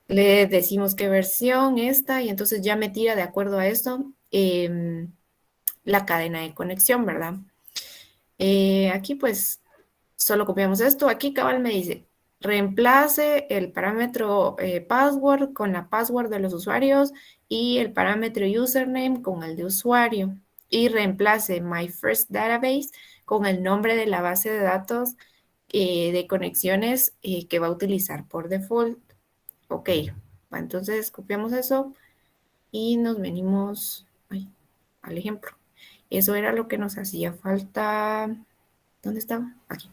le decimos qué versión esta y entonces ya me tira de acuerdo a esto la cadena de conexión, ¿verdad? Aquí pues solo copiamos esto. Aquí cabal me dice, reemplace el parámetro password con la password de los usuarios y el parámetro username con el de usuario. Y reemplace my first database con el nombre de la base de datos de conexiones que va a utilizar por default. Ok, entonces copiamos eso y nos venimos al ejemplo. Eso era lo que nos hacía falta. ¿Dónde estaba? Aquí.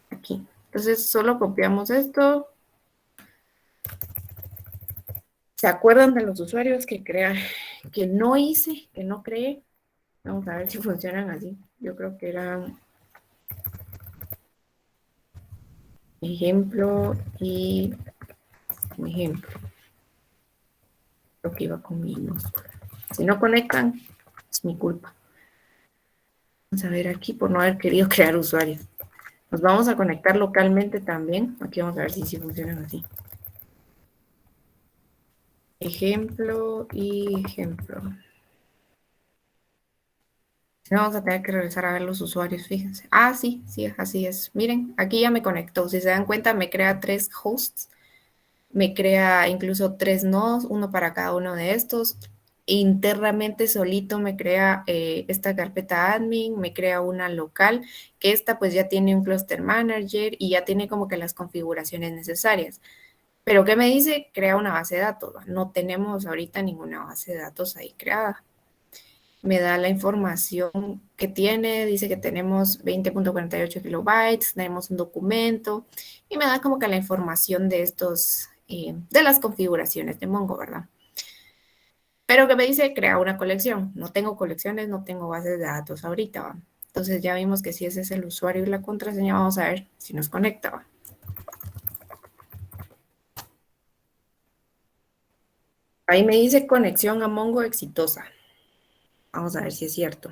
Aquí. Entonces solo copiamos esto. ¿Se acuerdan de los usuarios que crean, que no hice, que no creé? Vamos a ver si funcionan así. Yo creo que era ejemplo y ejemplo. Lo que iba con minúscula. Si no conectan, es mi culpa. Vamos a ver aquí por no haber querido crear usuarios. Nos vamos a conectar localmente también. Aquí vamos a ver si funcionan así. Ejemplo y ejemplo. Vamos a tener que regresar a ver los usuarios, fíjense. Ah, sí, sí, así es. Miren, aquí ya me conectó. Si se dan cuenta, me crea 3 hosts. Me crea incluso 3 nodos, uno para cada uno de estos. Internamente solito me crea esta carpeta admin, me crea una local, que esta pues ya tiene un cluster manager y ya tiene como que las configuraciones necesarias. Pero ¿qué me dice? Crea una base de datos. No tenemos ahorita ninguna base de datos ahí creada. me da la información que tiene, dice que tenemos 20.48 kilobytes, tenemos un documento y me da como que la información de estos, de las configuraciones de Mongo, ¿verdad? Pero que me dice crea una colección. No tengo colecciones, no tengo bases de datos ahorita, ¿va? Entonces ya vimos que si ese es el usuario y la contraseña, vamos a ver si nos conecta, ¿va? Ahí me dice conexión a Mongo exitosa. Vamos a ver si es cierto.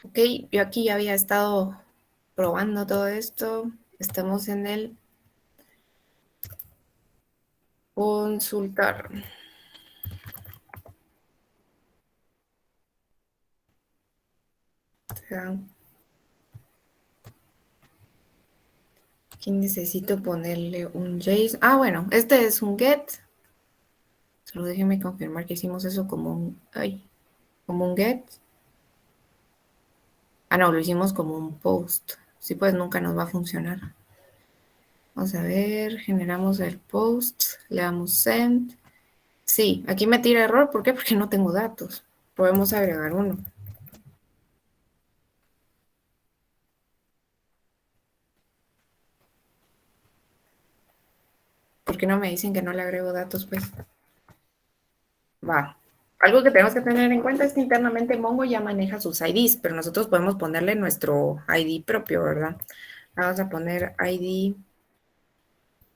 Ok, yo aquí ya había estado probando todo esto. Estamos en el consultar. Aquí necesito ponerle un JSON. Ah, bueno, este es un get. Solo déjenme confirmar que hicimos eso como un, ay, como un get. Ah, no, lo hicimos como un post. Sí, pues nunca nos va a funcionar. Vamos a ver, generamos el post, le damos send. Sí, aquí me tira error. ¿Por qué? Porque no tengo datos. Podemos agregar uno. ¿Por qué no me dicen que no le agrego datos? Pues va. Algo que tenemos que tener en cuenta es que internamente Mongo ya maneja sus IDs, pero nosotros podemos ponerle nuestro ID propio, ¿verdad? Vamos a poner ID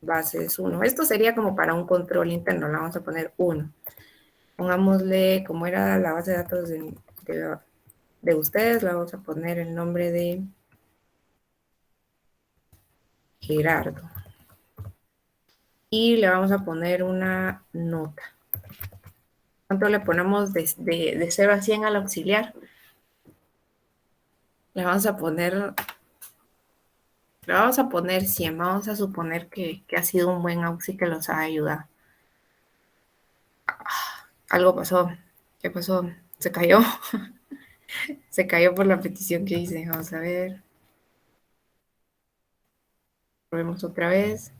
bases 1. Esto sería como para un control interno, le vamos a poner 1. Pongámosle, como era la base de datos de ustedes, le vamos a poner el nombre de Gerardo. Y le vamos a poner una nota. ¿Cuánto le ponemos de 0 a 100 al auxiliar? Le vamos a poner 100, vamos a suponer que ha sido un buen auxi que los ha ayudado. Algo pasó. ¿Qué pasó? Se cayó. Se cayó por la petición que hice. Vamos a ver. Probemos otra vez.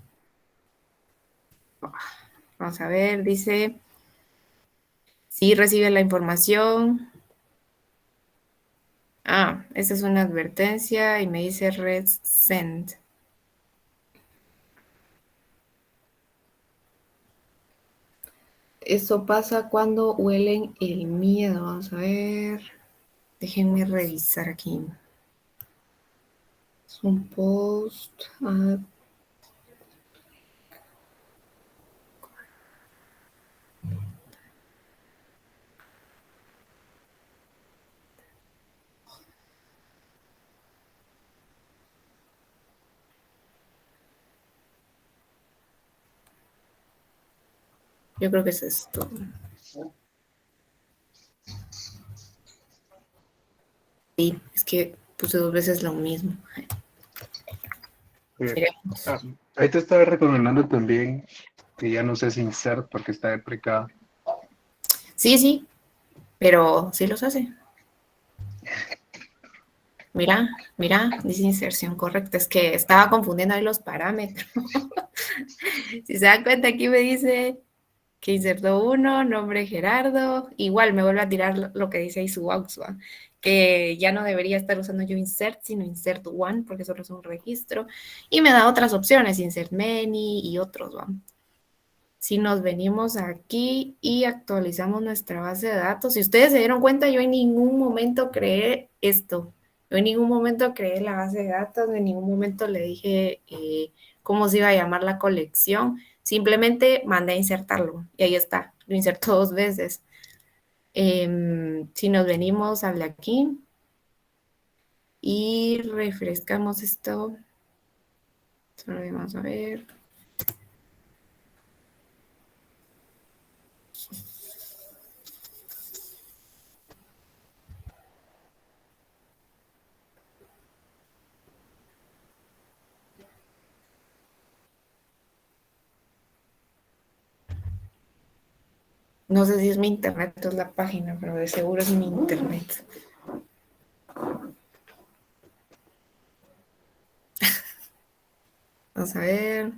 Vamos a ver. Dice, sí recibe la información. Ah, esta es una advertencia y me dice red send. Eso pasa cuando huelen el miedo. Vamos a ver. Déjenme revisar aquí. Es un post. Yo creo que es esto. Sí, es que puse 2 veces lo mismo. Eh, Miremos. Ahí te estaba recomendando también que ya no uses insert porque está deprecado. Sí, sí, pero sí los hace. Mira, mira, dice inserción correcta. Es que estaba confundiendo ahí los parámetros. Si se dan cuenta, aquí me dice que insertó uno, nombre Gerardo. Igual me vuelve a tirar lo que dice ahí su aux, ¿va? Que ya no debería estar usando yo insert, sino insert one, porque solo es un registro. Y me da otras opciones, insert many y otros, ¿va? Si nos venimos aquí y actualizamos nuestra base de datos, si ustedes se dieron cuenta, yo en ningún momento creé esto. Yo en ningún momento creé la base de datos, en ningún momento le dije cómo se iba a llamar la colección. Simplemente mandé a insertarlo y ahí está. Lo insertó 2 veces. Si nos venimos al de aquí y refrescamos esto, solo vamos a ver. No sé si es mi internet o es la página, pero de seguro es mi internet. Vamos a ver.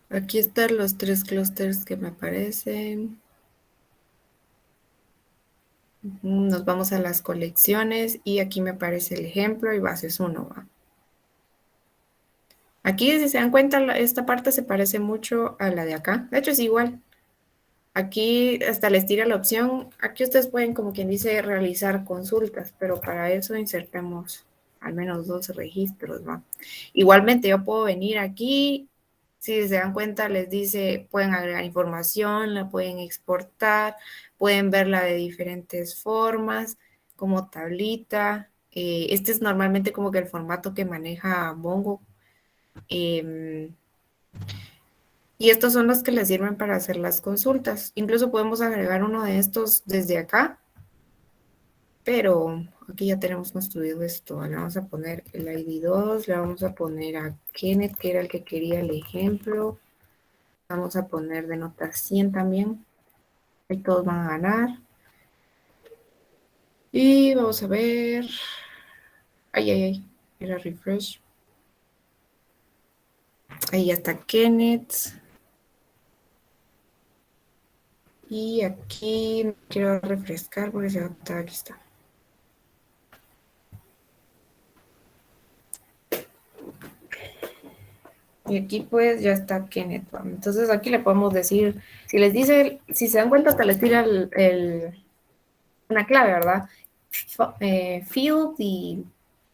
Aquí están los 3 clústeres que me aparecen. Nos vamos a las colecciones y aquí me aparece el ejemplo y bases 1. ¿Va? Aquí, si se dan cuenta, esta parte se parece mucho a la de acá. De hecho, es igual. Aquí hasta les tira la opción. Aquí ustedes pueden, como quien dice, realizar consultas, pero para eso insertemos al menos 2 registros, ¿va? Igualmente, yo puedo venir aquí. Si se dan cuenta, les dice, pueden agregar información, la pueden exportar, pueden verla de diferentes formas, como tablita. Este es normalmente como que el formato que maneja Mongo. Em, y estos son los que les sirven para hacer las consultas. Incluso podemos agregar uno de estos desde acá, pero aquí ya tenemos construido esto. Le vamos a poner el ID2, le vamos a poner a Kenneth, que era el que quería el ejemplo. Vamos a poner de nota 100 también. Ahí todos van a ganar. Y vamos a ver. Ay, ay, ay. Era refresh. Ahí ya está Kenneth. Y aquí quiero refrescar porque se va a estar. Aquí está. Y aquí pues ya está Kenneth. Entonces aquí le podemos decir, si les dice, si se dan cuenta, hasta les tira una clave, ¿verdad? Field y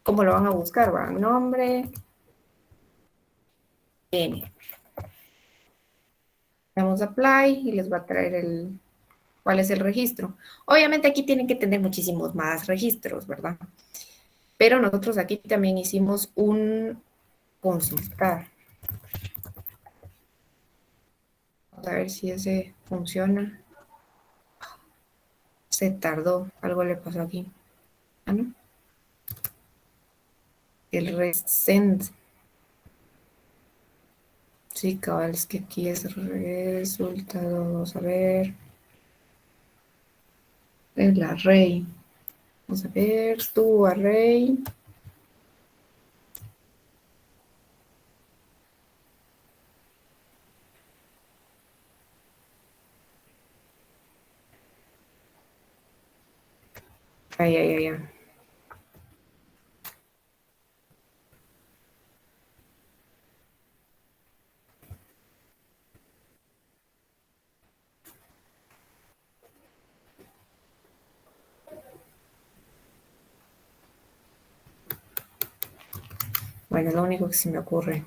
cómo lo van a buscar, ¿va? Nombre, N. Damos apply y les va a traer cuál es el registro. Obviamente aquí tienen que tener muchísimos más registros, ¿verdad? Pero nosotros aquí también hicimos un consultar. Vamos a ver si ese funciona. Se tardó, algo le pasó aquí. Ah, ¿no? El resend. Sí, cabal, es que aquí es resultado. Vamos a ver. El array. Vamos a ver tu array. Ay, ay, ay, ay. Bueno, es lo único que se me ocurre.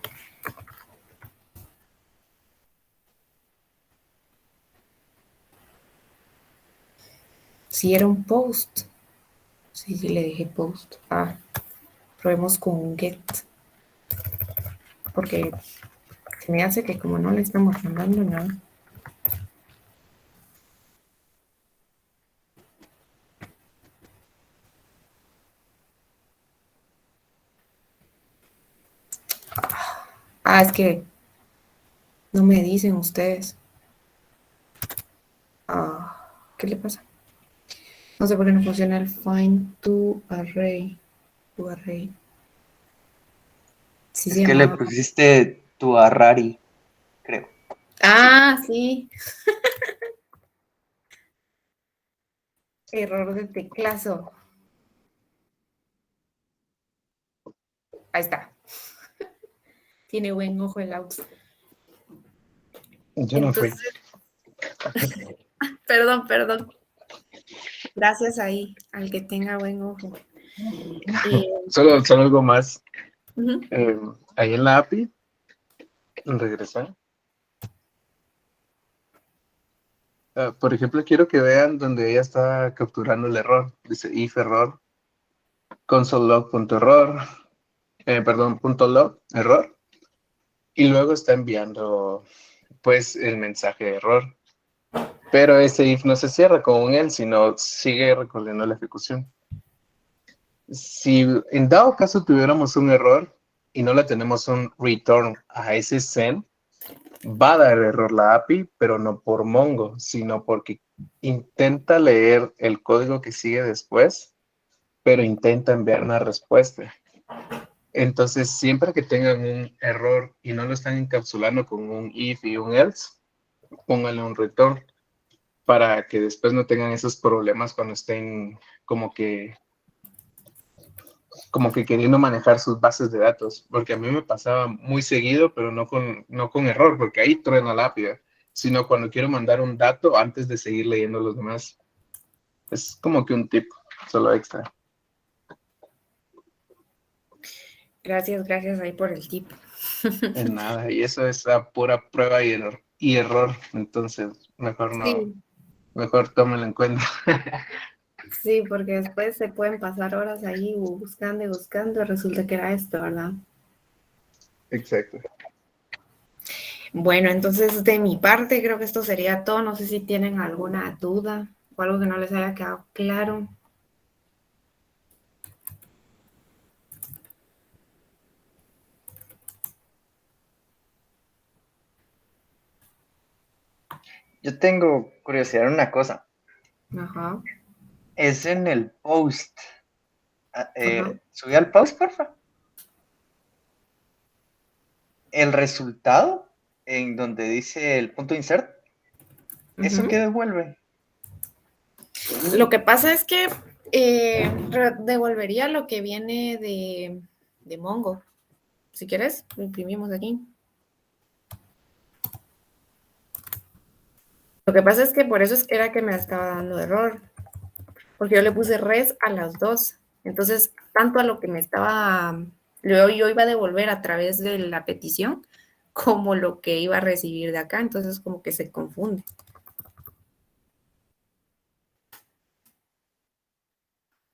Si era un post. Sí, sí, le dije post. Ah, probemos con un get. Porque se me hace que como no le estamos mandando nada. Ah, es que no me dicen ustedes. Ah, ¿qué le pasa? No sé por qué no funciona el find to array. To array. Sí se Es que le llamaba. pusiste tu Harari, creo. Sí. Ah, sí. Error de teclazo. Ahí está. Tiene buen ojo el auto. Yo no fui. Entonces, perdón, perdón. Gracias ahí, al que tenga buen ojo. Solo algo más. Uh-huh. Ahí en la API, regresar. Por ejemplo, quiero que vean donde ella está capturando el error. Dice if error, console.log.error, perdón, .log, error. Y luego está enviando, pues, el mensaje de error. Pero ese if no se cierra con un else, sino sigue recorriendo la ejecución. Si en dado caso tuviéramos un error y no le tenemos un return a ese send, va a dar error la API, pero no por Mongo, sino porque intenta leer el código que sigue después, pero intenta enviar una respuesta. Entonces, siempre que tengan un error y no lo están encapsulando con un if y un else, pónganle un return para que después no tengan esos problemas cuando estén como que queriendo manejar sus bases de datos, porque a mí me pasaba muy seguido, pero no con error, porque ahí truena lápida, sino cuando quiero mandar un dato antes de seguir leyendo los demás. Es como que un tip, solo extra. Gracias ahí por el tip. En nada, y eso es a pura prueba y error, entonces mejor no, Sí, mejor tómenlo en cuenta. sí, porque después se pueden pasar horas ahí buscando y buscando, y resulta que era esto, ¿verdad? Exacto. Bueno, entonces de mi parte creo que esto sería todo. No sé si tienen alguna duda o algo que no les haya quedado claro. Yo tengo curiosidad en una cosa. Ajá, Es en el post. ajá. Subí al post, porfa. El resultado en donde dice el punto insert. ¿Eso qué Ujú. devuelve? Lo que pasa es que devolvería lo que viene de Mongo. Si quieres, lo imprimimos aquí. Lo que pasa es que por eso es que era que me estaba dando error, porque yo le puse res a las dos. Entonces, tanto a lo que me estaba, yo iba a devolver a través de la petición, como lo que iba a recibir de acá. Entonces, como que se confunde.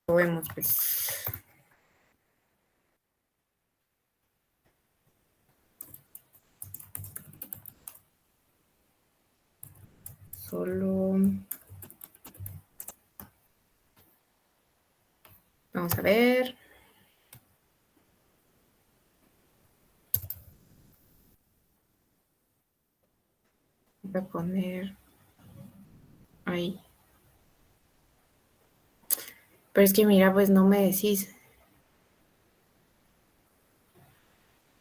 Lo vemos, pues. Solo. Vamos a ver. Voy a poner ahí. Pero es que mira, pues no me decís.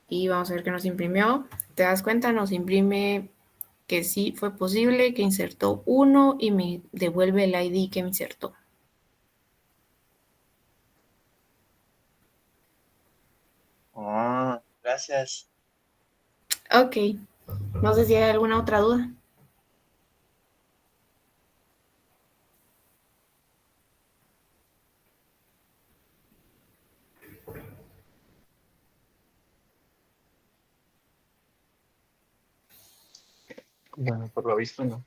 Y vamos a ver qué nos imprimió. ¿Te das cuenta? Nos imprime que sí fue posible, que insertó uno y me devuelve el ID que me insertó. Ah, gracias. Ok. No sé si hay alguna otra duda. Bueno, por lo visto no.